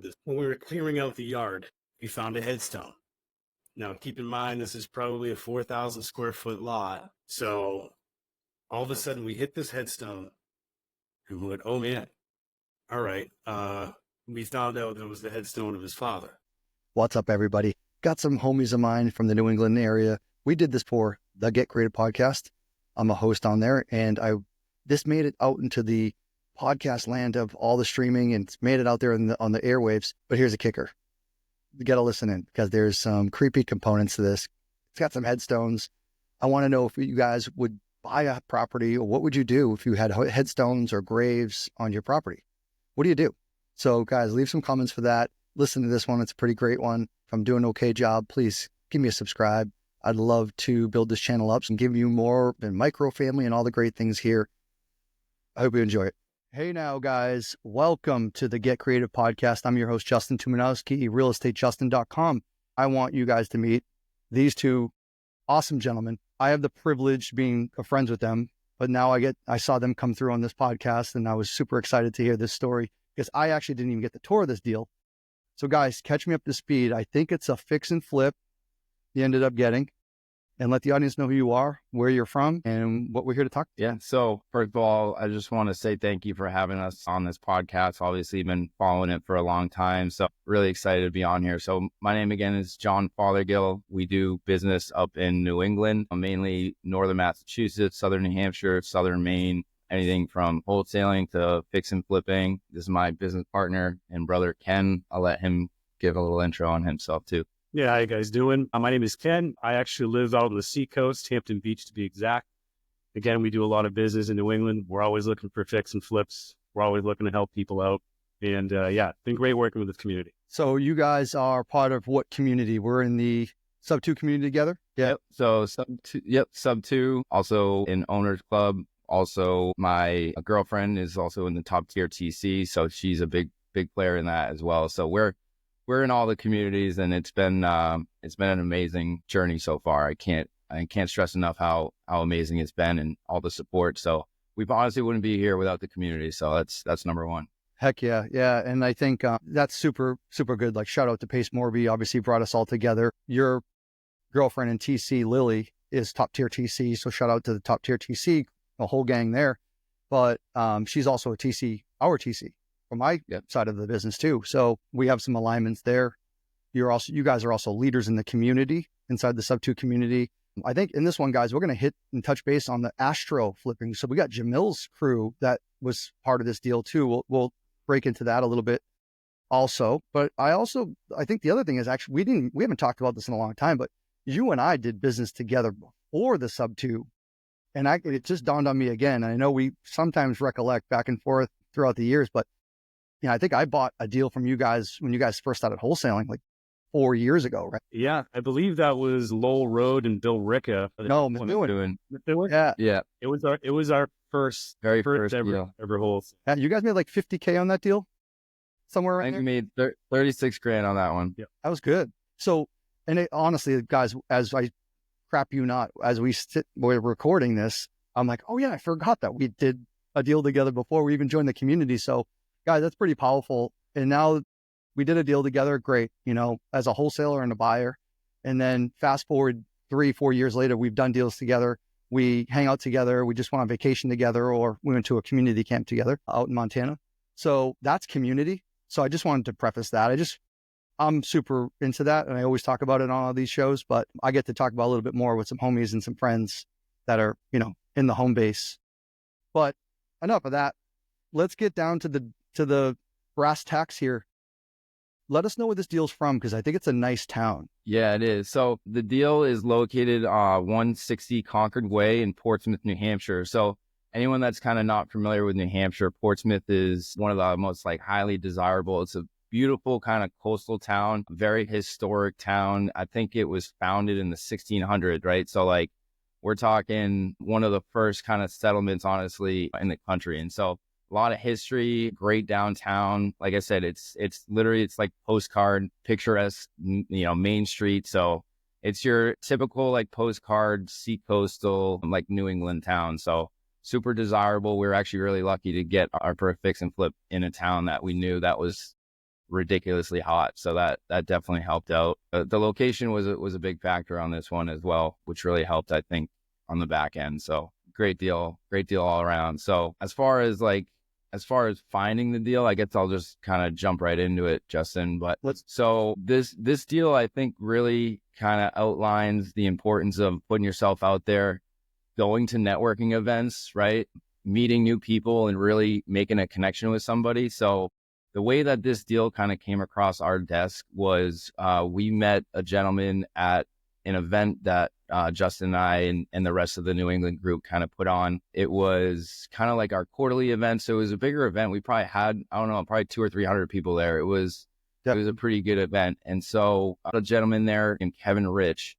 this. When we were clearing out the yard, we found a headstone. Now, keep in mind, this is probably a 4,000 square foot lot. So all of a sudden we hit this headstone and we went, oh man, all right. We found out that it was the headstone of his father. What's up, everybody? Got some homies of mine from the New England area. We did this for the Get Creative podcast. I'm a host on there, and this made it out into the podcast land of all the streaming, and it's made it out there on the airwaves. But here's a kicker. You got to listen in because there's some creepy components to this. It's got some headstones. I want to know if you guys would buy a property, or what would you do if you had headstones or graves on your property? What do you do? So guys, leave some comments for that. Listen to this one. It's a pretty great one. If I'm doing an okay job, please give me a subscribe. I'd love to build this channel up and give you more and micro family and all the great things here. I hope you enjoy it. Hey now, guys, welcome to the Get Creative podcast. I'm your host, Justin Tuminowski, realestatejustin.com. I want you guys to meet these two awesome gentlemen. I have the privilege of being friends with them, but now I saw them come through on this podcast, and I was super excited to hear this story because I actually didn't even get the tour of this deal. So guys, catch me up to speed. I think it's a fix and flip you ended up getting, and let the audience know who you are, where you're from, and what we're here to talk about. Yeah. So first of all, I just want to say thank you for having us on this podcast. Obviously, been following it for a long time. So really excited to be on here. So my name again is John Fothergill. We do business up in New England, mainly northern Massachusetts, southern New Hampshire, southern Maine, anything from wholesaling to fix and flipping. This is my business partner and brother, Ken. I'll let him give a little intro on himself too. Yeah, how you guys doing? My name is Ken. I actually live out on the seacoast, Hampton Beach to be exact. Again, we do a lot of business in New England. We're always looking for fix and flips. We're always looking to help people out. And yeah, it's been great working with this community. So you guys are part of what community? We're in the Sub 2 community together? Yeah. Yep. So Sub 2, also in Owners Club. Also, my girlfriend is also in the top tier TC. So she's a big player in that as well. So we're in all the communities, and it's been an amazing journey so far. I can't stress enough how amazing it's been and all the support. So we honestly wouldn't be here without the community. So that's number one. Heck yeah. Yeah. And I think that's super, super good. Like, shout out to Pace Morby, obviously brought us all together. Your girlfriend in TC, Lily, is top tier TC. So shout out to the top tier TC, the whole gang there. But she's also a TC, our TC. From my side of the business too. So we have some alignments there. You guys are also leaders in the community, inside the Sub 2 community. I think in this one, guys, we're going to hit and touch base on the Astro Flipping. So we got Jamil's crew that was part of this deal too. We'll break into that a little bit also. But I think the other thing is actually, we haven't talked about this in a long time, but you and I did business together before the Sub 2. And it just dawned on me again. And I know we sometimes recollect back and forth throughout the years, but yeah, I think I bought a deal from you guys when you guys first started wholesaling like 4 years ago, right? Yeah, I believe that was Lowell Road and Bill Ricca. No, Methuen. Yeah. It was our first ever wholesale. Yeah, you guys made like 50K on that deal, somewhere around I think there? we made 36 grand on that one. Yeah, that was good. So, and honestly, guys, as I crap you not, as we're recording this, I'm like, oh yeah, I forgot that we did a deal together before we even joined the community. So guys, that's pretty powerful. And now we did a deal together. Great. As a wholesaler and a buyer. And then fast forward 3-4 years later, we've done deals together. We hang out together. We just went on vacation together, or we went to a community camp together out in Montana. So that's community. So I just wanted to preface that. I'm super into that. And I always talk about it on all these shows, but I get to talk about a little bit more with some homies and some friends that are, in the home base. But enough of that. Let's get down to the brass tacks here. Let us know where this deal's from, because I think it's a nice town. Yeah, it is. So the deal is located 160 Concord Way in Portsmouth, New Hampshire. So anyone that's kind of not familiar with New Hampshire, Portsmouth is one of the most highly desirable. It's a beautiful kind of coastal town, very historic town. I think it was founded in the 1600s, right? So we're talking one of the first kind of settlements, honestly, in the country. And so a lot of history, great downtown. Like I said, it's literally like postcard, picturesque, Main Street. So it's your typical postcard, sea coastal, New England town. So super desirable. We were actually really lucky to get our first fix and flip in a town that we knew that was ridiculously hot. So that definitely helped out. The location was a big factor on this one as well, which really helped, I think, on the back end. So great deal all around. So as far as finding the deal, I guess I'll just kind of jump right into it, Justin. But so this deal, I think, really kind of outlines the importance of putting yourself out there, going to networking events, right? Meeting new people and really making a connection with somebody. So the way that this deal kind of came across our desk was we met a gentleman at an event that Justin and I and the rest of the New England group kind of put on. It was kind of like our quarterly event. So it was a bigger event. We probably had, I don't know, probably 200 or 300 people there. It was a pretty good event. And so a gentleman there named Kevin Rich,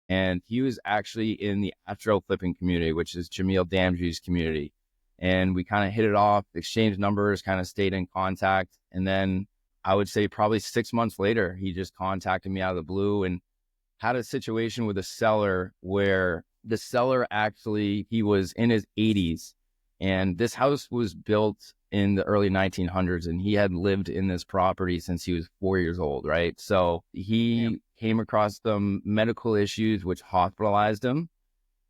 and he was actually in the Astro Flipping community, which is Jamil Damji's community. And we kind of hit it off, exchanged numbers, kind of stayed in contact. And then I would say probably 6 months later, he just contacted me out of the blue and had a situation with a seller where the seller actually, he was in his 80s, and this house was built in the early 1900s, and he had lived in this property since he was 4 years old, right? So he came across some medical issues which hospitalized him.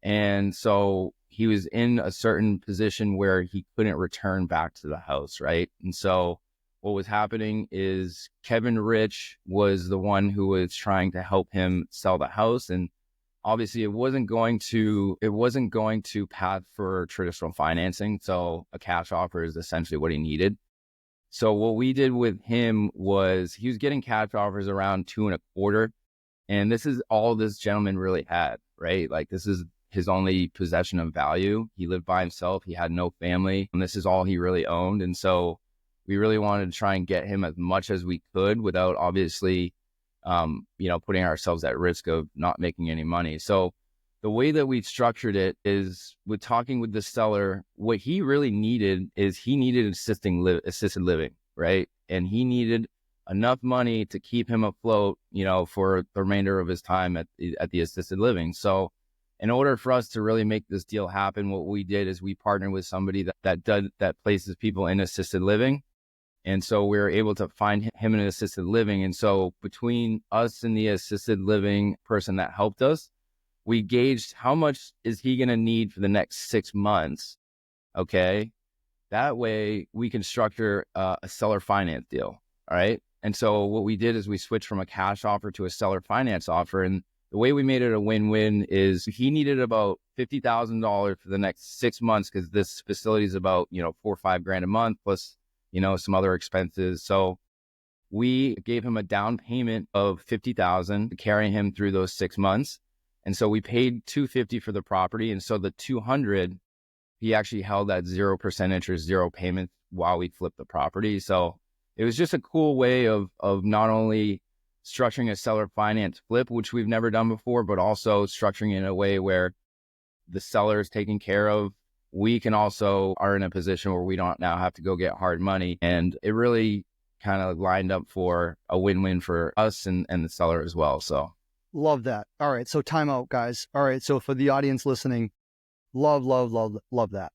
And so he was in a certain position where he couldn't return back to the house, right? And so what was happening is Kevin Rich was the one who was trying to help him sell the house. And obviously it wasn't going to path for traditional financing. So a cash offer is essentially what he needed. So what we did with him was he was getting cash offers around 2.25. And this is all this gentleman really had, right? Like, this is his only possession of value. He lived by himself. He had no family, and this is all he really owned. And so we really wanted to try and get him as much as we could without obviously, putting ourselves at risk of not making any money. So the way that we structured it is with talking with the seller, what he really needed is he needed assisted living, right? And he needed enough money to keep him afloat, for the remainder of his time at the assisted living. So in order for us to really make this deal happen, what we did is we partnered with somebody that places people in assisted living. And so we were able to find him in assisted living. And so between us and the assisted living person that helped us, we gauged how much is he going to need for the next 6 months. Okay. That way we can structure a seller finance deal. All right. And so what we did is we switched from a cash offer to a seller finance offer. And the way we made it a win-win is he needed about $50,000 for the next 6 months, because this facility is about, $4 or $5 a month plus, some other expenses. So we gave him a down payment of $50,000 to carry him through those 6 months. And so we paid $250 for the property. And so the $200, he actually held at 0% interest, 0 payments while we flipped the property. So it was just a cool way of not only structuring a seller finance flip, which we've never done before, but also structuring it in a way where the seller is taken care of. We can also are in a position where we don't now have to go get hard money. And it really kind of lined up for a win-win for us and the seller as well. So love that. All right. So time out, guys. All right. So for the audience listening, love that.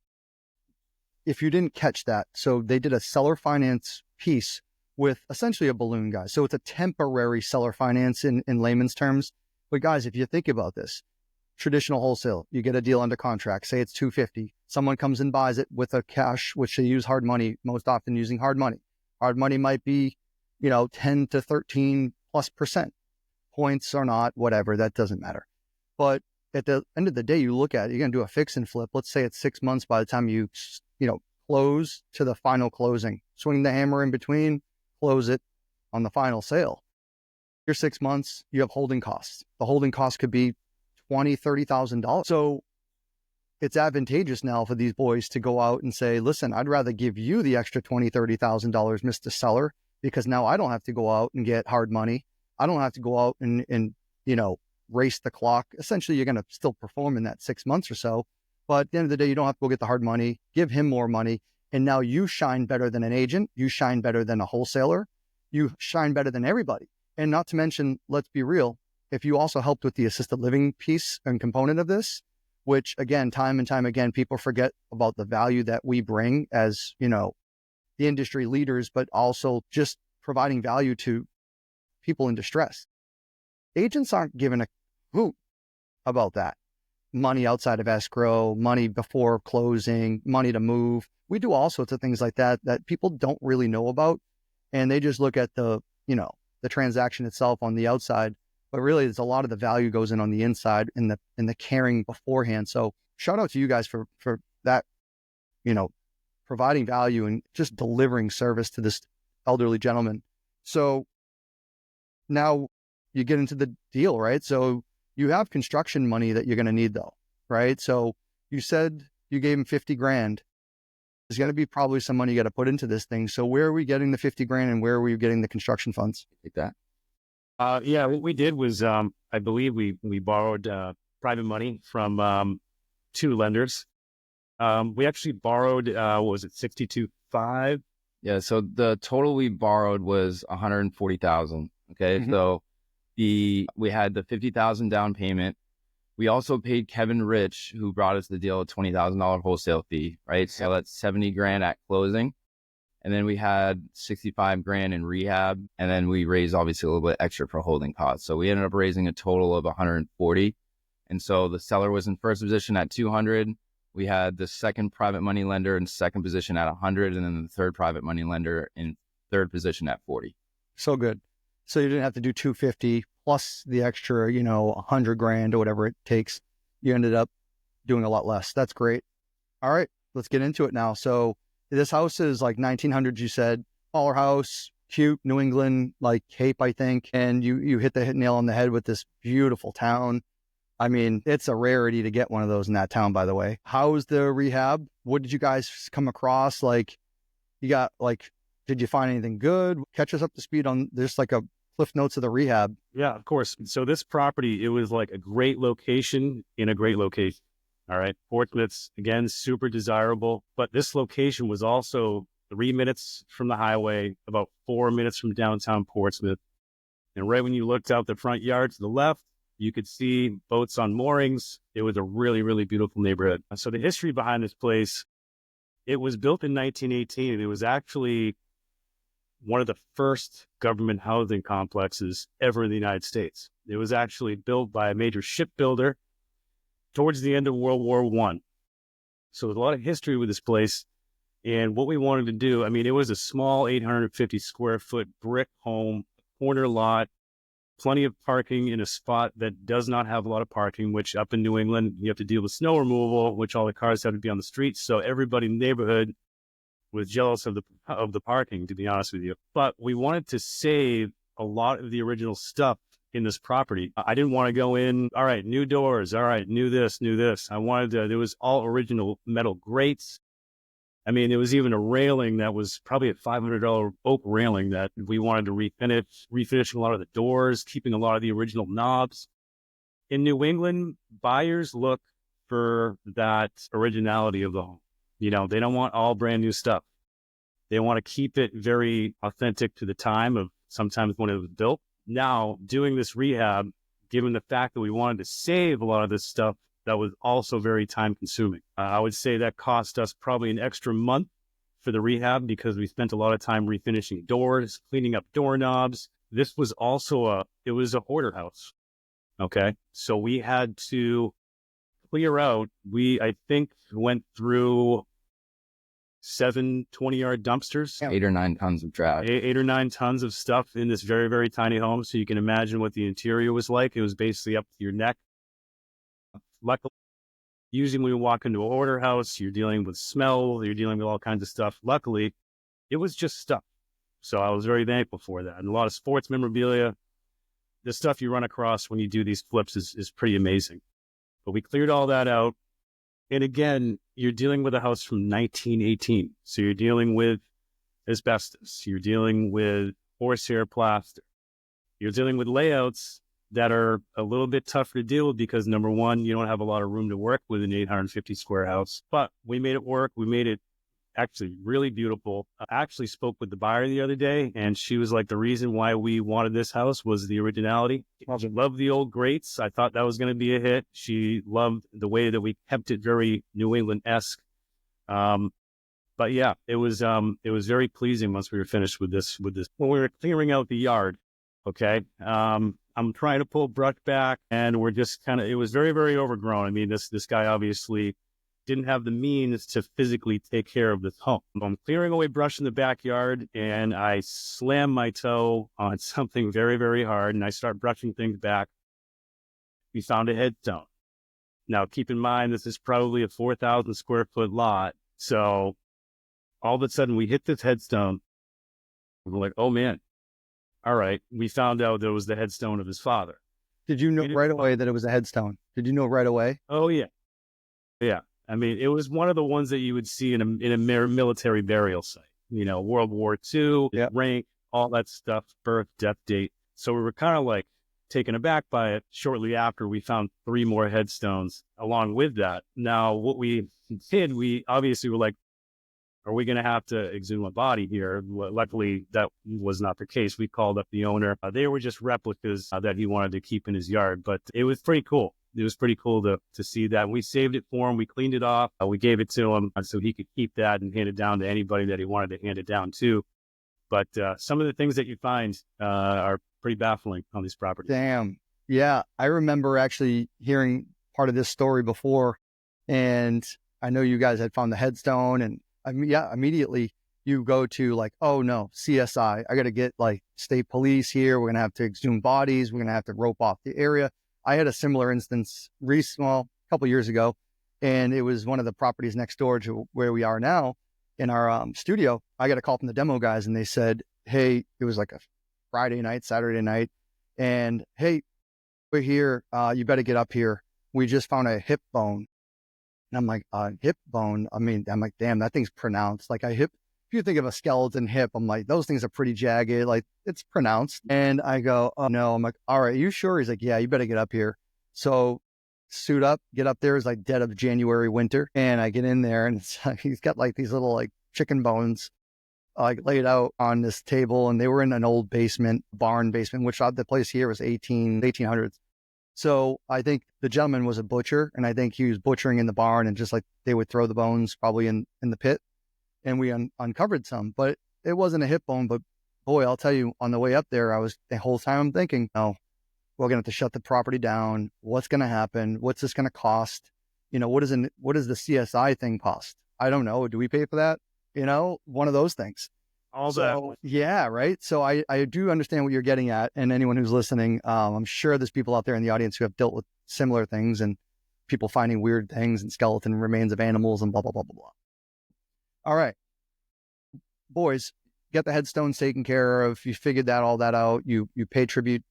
If you didn't catch that, so they did a seller finance piece with essentially a balloon, guys. So it's a temporary seller finance in layman's terms. But guys, if you think about this, traditional wholesale, you get a deal under contract, say it's $250. Someone comes and buys it with a cash, which they use hard money, most often using hard money. Hard money might be, 10 to 13 plus percent. Points or not, whatever, that doesn't matter. But at the end of the day, you look at it, you're going to do a fix and flip. Let's say it's 6 months by the time you, close to the final closing. Swing the hammer in between, close it on the final sale. Your 6 months, you have holding costs. The holding cost could be $20,000, $30,000. So it's advantageous now for these boys to go out and say, listen, I'd rather give you the extra $20,000, $30,000, Mr. Seller, because now I don't have to go out and get hard money. I don't have to go out and race the clock. Essentially, you're going to still perform in that 6 months or so. But at the end of the day, you don't have to go get the hard money, give him more money. And now you shine better than an agent. You shine better than a wholesaler. You shine better than everybody. And not to mention, let's be real, if you also helped with the assisted living piece and component of this, which again, time and time again, people forget about the value that we bring as, the industry leaders, but also just providing value to people in distress. Agents aren't giving a hoot about that. Money outside of escrow, money before closing, money to move. We do all sorts of things like that that people don't really know about. And they just look at the transaction itself on the outside. But really, it's a lot of the value goes in on the inside in the caring beforehand. So shout out to you guys for that, providing value and just delivering service to this elderly gentleman. So now you get into the deal, right? So you have construction money that you're going to need though, right? So you said you gave him 50 grand. There's going to be probably some money you got to put into this thing. So where are we getting the 50 grand and where are we getting the construction funds? Take that. Yeah, what we did was, I believe we borrowed private money from 2 lenders. We actually borrowed, what was it, 62.5? Yeah. So the total we borrowed was 140,000. Okay. Mhm. So we had the 50,000 down payment. We also paid Kevin Rich, who brought us the deal, a $20,000 wholesale fee, right? So that's 70 grand at closing. And then we had 65 grand in rehab. And then we raised obviously a little bit extra for holding costs. So we ended up raising a total of 140. And so the seller was in first position at 200. We had the second private money lender in second position at 100. And then the third private money lender in third position at 40. So good. So you didn't have to do 250 plus the extra, 100 grand or whatever it takes. You ended up doing a lot less. That's great. All right, let's get into it now. So this house is like 1900s, you said. Smaller house, cute, New England, like Cape, I think. And you hit the nail on the head with this beautiful town. I mean, it's a rarity to get one of those in that town, by the way. How's the rehab? What did you guys come across? Like, did you find anything good? Catch us up to speed on just like a cliff notes of the rehab. Yeah, of course. So this property, it was like a great location in a great location. All right. Portsmouth's, again, super desirable. But this location was also 3 minutes from the highway, about 4 minutes from downtown Portsmouth. And right when you looked out the front yard to the left, you could see boats on moorings. It was a really, really beautiful neighborhood. So the history behind this place, it was built in 1918. And it was actually one of the first government housing complexes ever in the United States. It was actually built by a major shipbuilder towards the end of World War I. So there's a lot of history with this place. And what we wanted to do, I mean, it was a small 850 square foot brick home, corner lot, plenty of parking in a spot that does not have a lot of parking, which up in New England, you have to deal with snow removal, which all the cars have to be on the streets. So everybody in the neighborhood was jealous of the parking, to be honest with you. But we wanted to save a lot of the original stuff in this property. I didn't want to go in, all right, new doors, all right, new this. I wanted to, there was all original metal grates. I mean, there was even a railing that was probably a $500 oak railing that we wanted to refinishing a lot of the doors, keeping a lot of the original knobs. In New England, buyers look for that originality of the home. They don't want all brand new stuff. They want to keep it very authentic to the time of sometimes when it was built. Now, doing this rehab, given the fact that we wanted to save a lot of this stuff, that was also very time consuming. I would say that cost us probably an extra month for the rehab because we spent a lot of time refinishing doors, cleaning up doorknobs. This was also it was a hoarder house. Okay. So we had to clear out. I think, went through 7 20-yard dumpsters. 8 or 9 tons of trash. 8 or 9 tons of stuff in this very, very tiny home. So you can imagine what the interior was like. It was basically up to your neck. Luckily, usually when you walk into a hoarder house, you're dealing with smell, you're dealing with all kinds of stuff. Luckily, it was just stuff. So I was very thankful for that. And a lot of sports memorabilia, the stuff you run across when you do these flips is pretty amazing. But we cleared all that out. And again, you're dealing with a house from 1918. So you're dealing with asbestos. You're dealing with horsehair plaster. You're dealing with layouts that are a little bit tougher to deal with because, number one, you don't have a lot of room to work with an 850 square house. But we made it work. We made it actually really beautiful. I actually spoke with the buyer the other day, and she was like, the reason why we wanted this house was the originality. She loved the old grates. I thought that was going to be a hit. She loved the way that we kept it very New England-esque. But But yeah, it was very pleasing once we were finished with this. When we were clearing out the yard, okay, I'm trying to pull brush back, and we're just it was very, very overgrown. I mean, this guy obviously didn't have the means to physically take care of this home. I'm clearing away brush in the backyard, and I slam my toe on something very, very hard, and I start brushing things back. We found a headstone. Now, keep in mind, this is probably a 4,000 square foot lot. So all of a sudden we hit this headstone. We're like, oh man, all right. We found out there was the headstone of his father. Did you know right away that it was a headstone? Did you know right away? Oh yeah. Yeah. I mean, it was one of the ones that you would see in a military burial site, World War II, rank, all that stuff, birth, death date. So we were kind of like taken aback by it. Shortly after, we found 3 more headstones along with that. Now, what we did, we obviously were like, are we going to have to exhume a body here? Luckily, that was not the case. We called up the owner. They were just replicas that he wanted to keep in his yard, but it was pretty cool. It was pretty cool to see that. We saved it for him. We cleaned it off. We gave it to him so he could keep that and hand it down to anybody that he wanted to hand it down to. But some of the things that you find are pretty baffling on these properties. Damn. Yeah. I remember actually hearing part of this story before, and I know you guys had found the headstone, and immediately you go to like, oh no, CSI. I got to get like state police here. We're going to have to exhume bodies. We're going to have to rope off the area. I had a similar instance a couple years ago, and it was one of the properties next door to where we are now in our studio. I got a call from the demo guys, and they said, hey, it was like a Saturday night. And hey, we're here. You better get up here. We just found a hip bone. And I'm like, hip bone? I'm like, damn, that thing's pronounced. Like if you think of a skeleton hip, I'm like, those things are pretty jagged. Like it's pronounced. And I go, oh no. I'm like, all right, are you sure? He's like, yeah, you better get up here. So suit up, get up there. It's like dead of January winter. And I get in there, and it's like, he's got like these little like chicken bones like laid out on this table. And they were in an old barn basement, which the place here was 1800s. So I think the gentleman was a butcher, and I think he was butchering in the barn, and just like they would throw the bones probably in the pit, and we uncovered some, but it wasn't a hip bone. But boy, I'll tell you, on the way up there, the whole time I'm thinking, no, we're going to have to shut the property down. What's going to happen? What's this going to cost? What does the CSI thing cost? I don't know. Do we pay for that? One of those things. Yeah, right. So I do understand what you're getting at, and anyone who's listening, I'm sure there's people out there in the audience who have dealt with similar things, and people finding weird things and skeleton remains of animals and blah, blah, blah, blah, blah. All right, boys, get the headstones taken care of. You figured all that out. You paid tribute,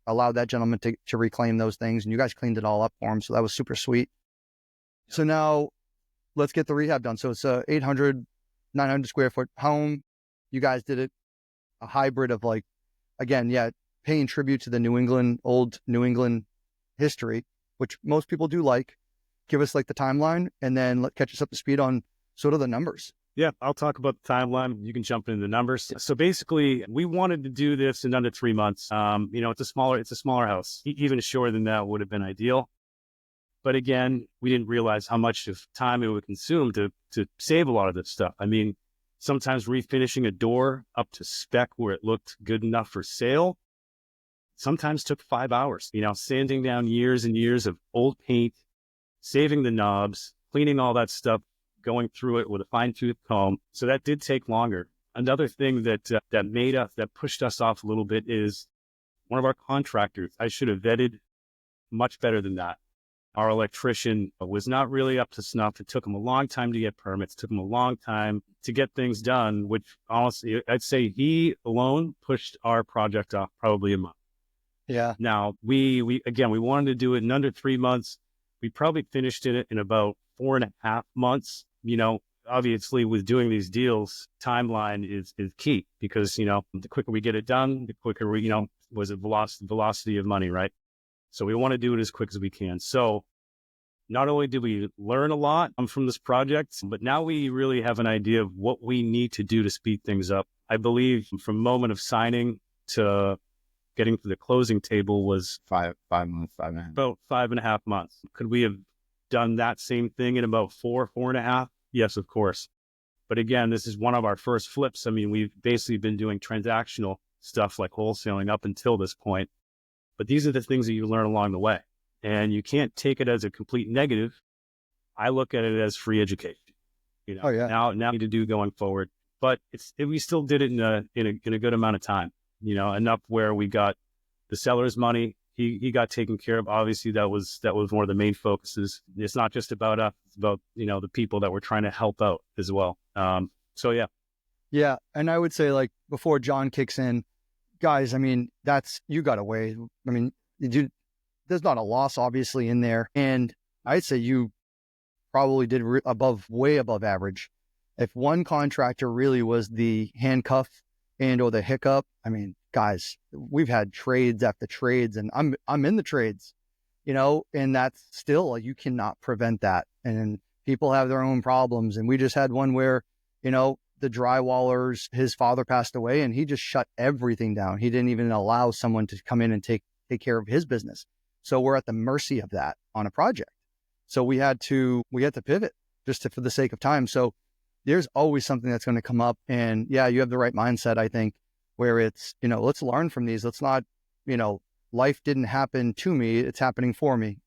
allowed that gentleman to reclaim those things, and you guys cleaned it all up for him. So that was super sweet. Yep. So now let's get the rehab done. So it's a 800, 900 square foot home. You guys did it a hybrid of like, again, paying tribute to the old New England history, which most people do like. Give us like the timeline, and then catch us up to speed on sort of the numbers. Yeah, I'll talk about the timeline. You can jump into the numbers. So basically, we wanted to do this in under 3 months. It's a smaller house. Even shorter than that would have been ideal. But again, we didn't realize how much of time it would consume to save a lot of this stuff. I mean, sometimes refinishing a door up to spec where it looked good enough for sale sometimes took 5 hours, sanding down years and years of old paint, saving the knobs, cleaning all that stuff, going through it with a fine-tooth comb. So that did take longer. Another thing that pushed us off a little bit is one of our contractors. I should have vetted much better than that. Our electrician was not really up to snuff. It took him a long time to get permits. It took him a long time to get things done, which honestly, I'd say he alone pushed our project off probably a month. Yeah. Now, we wanted to do it in under 3 months. We probably finished it in about 4.5 months. Obviously with doing these deals, timeline is key, because, the quicker we get it done, the quicker we, was it velocity of money, right? So we want to do it as quick as we can. So not only did we learn a lot from this project, but now we really have an idea of what we need to do to speed things up. I believe from moment of signing to getting to the closing table was 5 months, 5.5. About 5.5 months. Could we have done that same thing in about 4.5? Yes, of course. But again, this is one of our first flips. I mean, we've basically been doing transactional stuff like wholesaling up until this point. But these are the things that you learn along the way. And you can't take it as a complete negative. I look at it as free education. You know, Oh, yeah. now to do going forward. But we still did it in a good amount of time. You know, enough where we got the seller's money. He got taken care of. Obviously, that was one of the main focuses. It's not just about us; it's about, you know, the people that we're trying to help out as well. So yeah. Yeah. And I would say, like, before John kicks in, guys, I mean, you got away. I mean, there's not a loss obviously in there. And I'd say you probably did way above average. If one contractor really was the handcuff or the hiccup, I mean, guys, we've had trades after trades, and I'm in the trades, you know, and that's still, like, you cannot prevent that. And people have their own problems. And we just had one where, you know, the drywallers, his father passed away, and he just shut everything down. He didn't even allow someone to come in and take care of his business. So we're at the mercy of that on a project. So we had to pivot for the sake of time. So there's always something that's going to come up. And yeah, you have the right mindset, I think, where it's, you know, let's learn from these. Let's not, you know, life didn't happen to me. It's happening for me.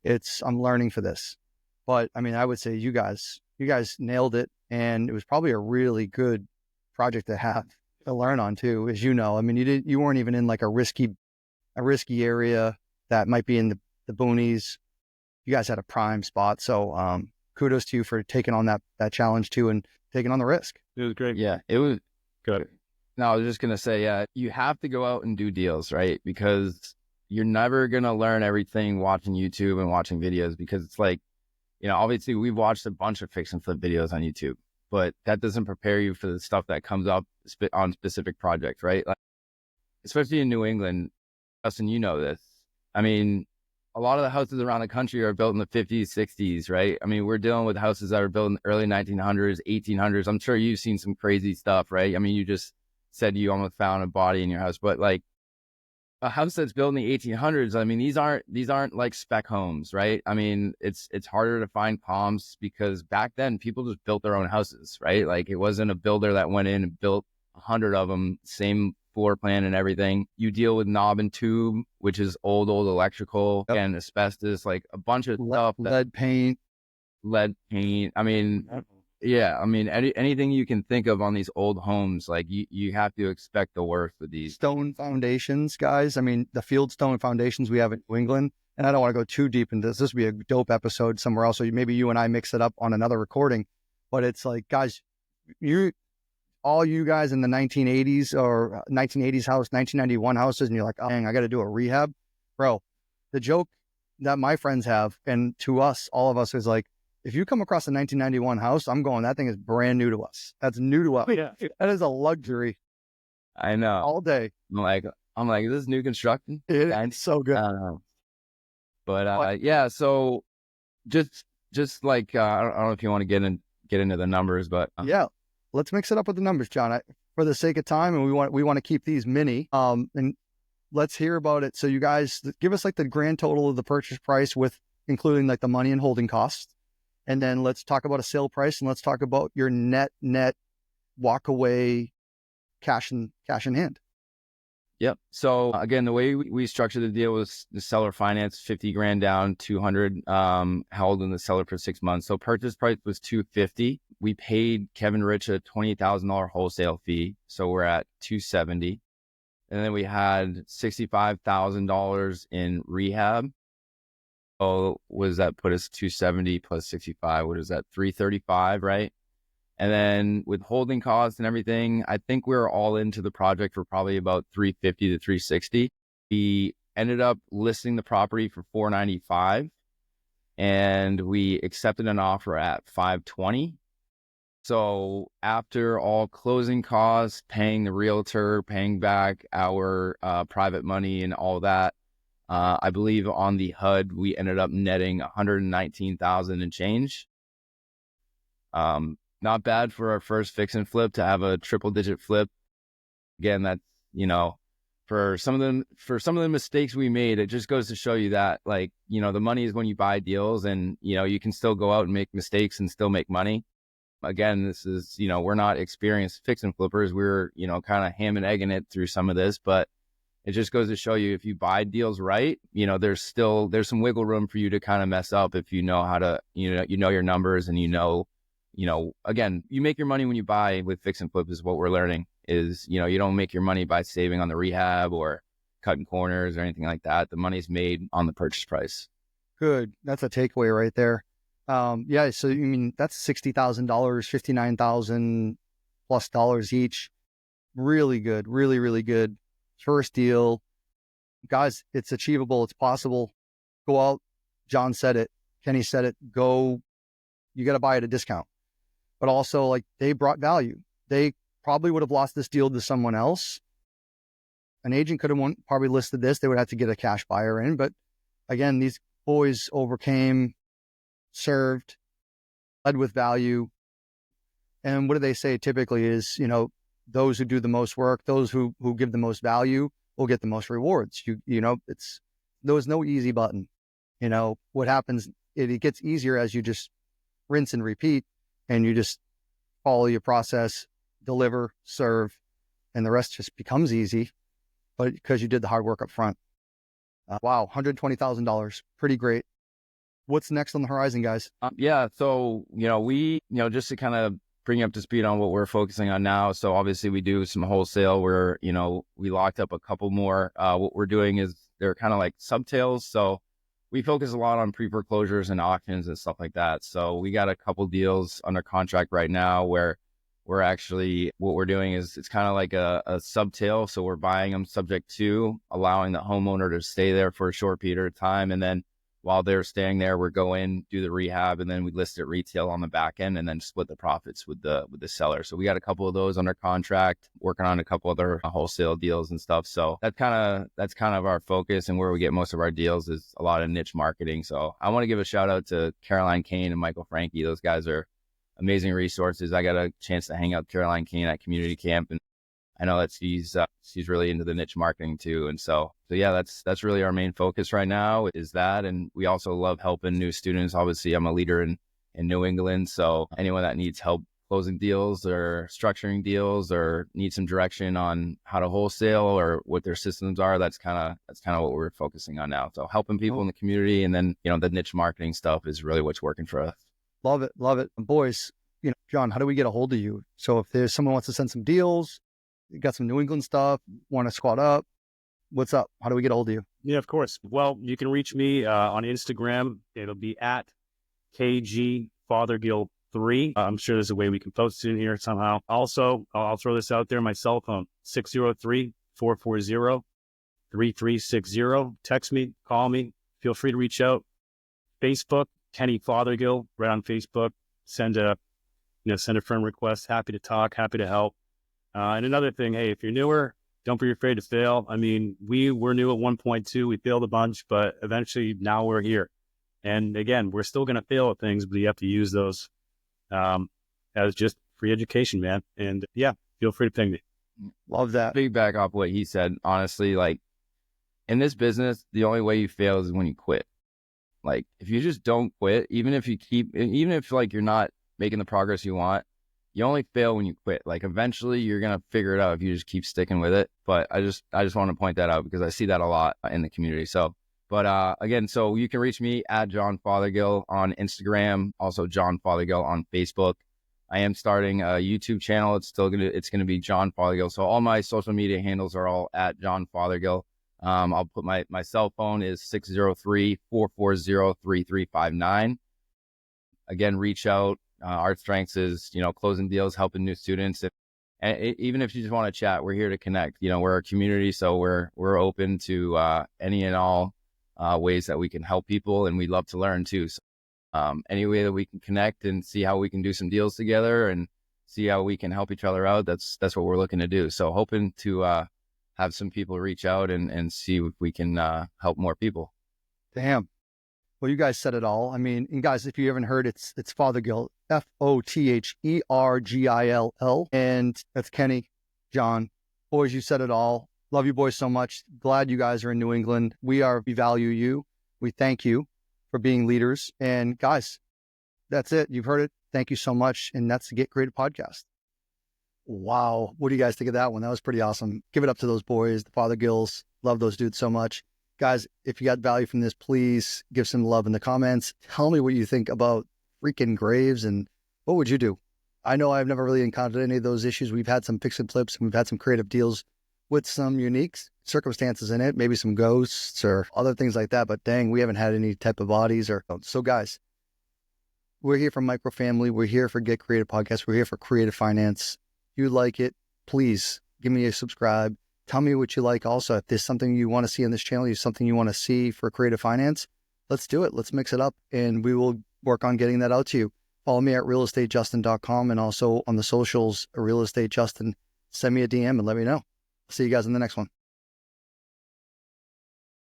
I'm learning for this. But I mean, I would say you guys nailed it. And it was probably a really good project to have to learn on too, as you know. I mean, you weren't even in like a risky area that might be in the boonies. You guys had a prime spot. So kudos to you for taking on that challenge too, and taking on the risk. It was great. Yeah, it was good. No, I was just going to say, yeah, you have to go out and do deals, right? Because you're never going to learn everything watching YouTube and watching videos, because it's like, you know, obviously we've watched a bunch of fix and flip videos on YouTube, but that doesn't prepare you for the stuff that comes up on specific projects, right? Like, especially in New England, Justin, you know this. I mean, a lot of the houses around the country are built in the 50s, 60s, right? I mean, we're dealing with houses that are built in the early 1900s, 1800s. I'm sure you've seen some crazy stuff, right? I mean, you just said you almost found a body in your house, but like a house that's built in the 1800s, I mean, these aren't like spec homes, right? I mean, it's harder to find comps because back then people just built their own houses, right? Like, it wasn't a builder that went in and built 100 of them, same floor plan and everything. You deal with knob and tube, which is old electrical, Yep. and asbestos, like a bunch of stuff. Lead paint. I mean, yeah, I mean, anything you can think of on these old homes, like you have to expect the worst with these. Stone foundations, guys. I mean, the Fieldstone foundations we have in New England, and I don't want to go too deep into this. This would be a dope episode somewhere else. So maybe you and I mix it up on another recording. But it's like, guys, all you guys in the 1980s or 1980s house, 1991 houses, and you're like, oh, dang, I got to do a rehab. Bro, the joke that my friends have, and to us, all of us, is like, if you come across a 1991 house, I'm going, that thing is brand new to us. That's new to us. Yeah. That is a luxury I know. all day. I'm like, is this new construction? It's so good. I don't know. But yeah, so just like I don't know if you want to get into the numbers, but Yeah, let's mix it up with the numbers, John. For the sake of time, and we want to keep these mini. And let's hear about it. So you guys give us like the grand total of the purchase price with including like the money and holding costs, and then let's talk about a sale price, and let's talk about your net walk away cash in hand. Yep. So again, the way we structured the deal was the seller finance 50 grand down, 200 held in the seller for 6 months. So purchase price was 250. We paid Kevin Rich a $28,000 wholesale fee, so we're at 270. And then we had $65,000 in rehab. So what does that put us? 270 plus 65. What is that? 335, right? And then with holding costs and everything, I think we were all into the project for probably about 350 to 360. We ended up listing the property for 495, and we accepted an offer at 520. So after all closing costs, paying the realtor, paying back our private money and all that, I believe on the HUD, we ended up netting 119,000 and change. Not bad for our first fix and flip to have a triple digit flip. Again, that's, you know, for some of the mistakes we made, it just goes to show you that, like, you know, the money is when you buy deals, and, you know, you can still go out and make mistakes and still make money. Again, this is, we're not experienced fix and flippers. We're, kind of ham and egging it through some of this, but it just goes to show you, if you buy deals right, there's some wiggle room for you to kind of mess up if you know how to, your numbers, and again, you make your money when you buy with fix and flip is what we're learning is, you don't make your money by saving on the rehab or cutting corners or anything like that. The money's made on the purchase price. Good. That's a takeaway right there. Yeah. So, that's $60,000, $59,000 plus dollars each. Really good. Really, really good. First deal. Guys, it's achievable. It's possible. Go out. John said it. Kenny said it. Go. You got to buy at a discount. But also, like, they brought value. They probably would have lost this deal to someone else. An agent could have probably listed this. They would have to get a cash buyer in. But again, these boys overcame, served, led with value. And what do they say typically is, those who do the most work, those who give the most value will get the most rewards. There was no easy button. What happens, it gets easier as you just rinse and repeat, and you just follow your process, deliver, serve, and the rest just becomes easy, but because you did the hard work up front. Wow, $120,000. Pretty great. What's next on the horizon, guys? Yeah. So, we, just to kind of bring you up to speed on what we're focusing on now. So obviously we do some wholesale where, we locked up a couple more. What we're doing is they're kind of like subtails. So we focus a lot on pre-foreclosures and auctions and stuff like that. So we got a couple deals under contract right now where we're actually, what we're doing is it's kind of like a subtail. So we're buying them subject to allowing the homeowner to stay there for a short period of time. And then while they're staying there, we're go in, do the rehab, and then we list it retail on the back end and then split the profits with the seller. So we got a couple of those under contract, working on a couple other wholesale deals and stuff. So that's kind of our focus, and where we get most of our deals is a lot of niche marketing. So I want to give a shout out to Caroline Kane and Michael Frankie. Those guys are amazing resources. I got a chance to hang out with Caroline Kane at community camp, and I know that she's really into the niche marketing too. And so yeah, that's really our main focus right now is that. And we also love helping new students. Obviously I'm a leader in New England. So anyone that needs help closing deals or structuring deals or needs some direction on how to wholesale or what their systems are, that's kind of what we're focusing on now. So helping people in the community, and then, the niche marketing stuff is really what's working for us. Love it. Love it. Boys, John, how do we get a hold of you? So if there's someone wants to send some deals, you got some New England stuff, want to squat up, what's up? How do we get a hold of you? Yeah, of course. Well, you can reach me on Instagram. It'll be at KGFothergill3. I'm sure there's a way we can post it in here somehow. Also, I'll throw this out there. My cell phone, 603-440-3360. Text me, call me. Feel free to reach out. Facebook, Kenny Fothergill, right on Facebook. Send a friend request. Happy to talk, happy to help. And another thing, hey, if you're newer, don't be afraid to fail. I mean, we were new at 1.2. We failed a bunch, but eventually now we're here. And again, we're still going to fail at things, but you have to use those as just free education, man. And yeah, feel free to ping me. Love that. Big back off what he said. Honestly, like in this business, the only way you fail is when you quit. Like if you just don't quit, even if like you're not making the progress you want, you only fail when you quit. Like eventually you're going to figure it out if you just keep sticking with it. But I just want to point that out because I see that a lot in the community. So, but again, so you can reach me at John Fothergill on Instagram, also John Fothergill on Facebook. I am starting a YouTube channel. It's going to be John Fothergill. So all my social media handles are all at John Fothergill. I'll put my cell phone is 603-440-3359. Again, reach out. Our strengths is, closing deals, helping new students. And even if you just want to chat, we're here to connect. We're a community, so we're open to any and all ways that we can help people, and we love to learn too. So, any way that we can connect and see how we can do some deals together and see how we can help each other out, that's what we're looking to do. So hoping to have some people reach out and see if we can help more people. Damn. Well, you guys said it all. I mean, and guys, if you haven't heard, it's Fothergill, Fothergill, and that's Kenny, John. Boys, you said it all. Love you boys so much. Glad you guys are in New England. We value you. We thank you for being leaders. And guys, that's it. You've heard it. Thank you so much. And that's the Get Creative podcast. Wow. What do you guys think of that one? That was pretty awesome. Give it up to those boys, the Fothergills. Love those dudes so much. Guys, if you got value from this, please give some love in the comments. Tell me what you think about freaking graves and what would you do? I know I've never really encountered any of those issues. We've had some fix and flips and we've had some creative deals with some unique circumstances in it, maybe some ghosts or other things like that. But dang, we haven't had any type of bodies or so. Guys, we're here for Micro Family. We're here for Get Creative Podcast. We're here for creative finance. If you like it, please give me a subscribe. Tell me what you like. Also, if there's something you want to see on this channel, there's something you want to see for creative finance, let's do it. Let's mix it up and we will work on getting that out to you. Follow me at realestatejustin.com and also on the socials, realestatejustin. Send me a DM and let me know. See you guys in the next one.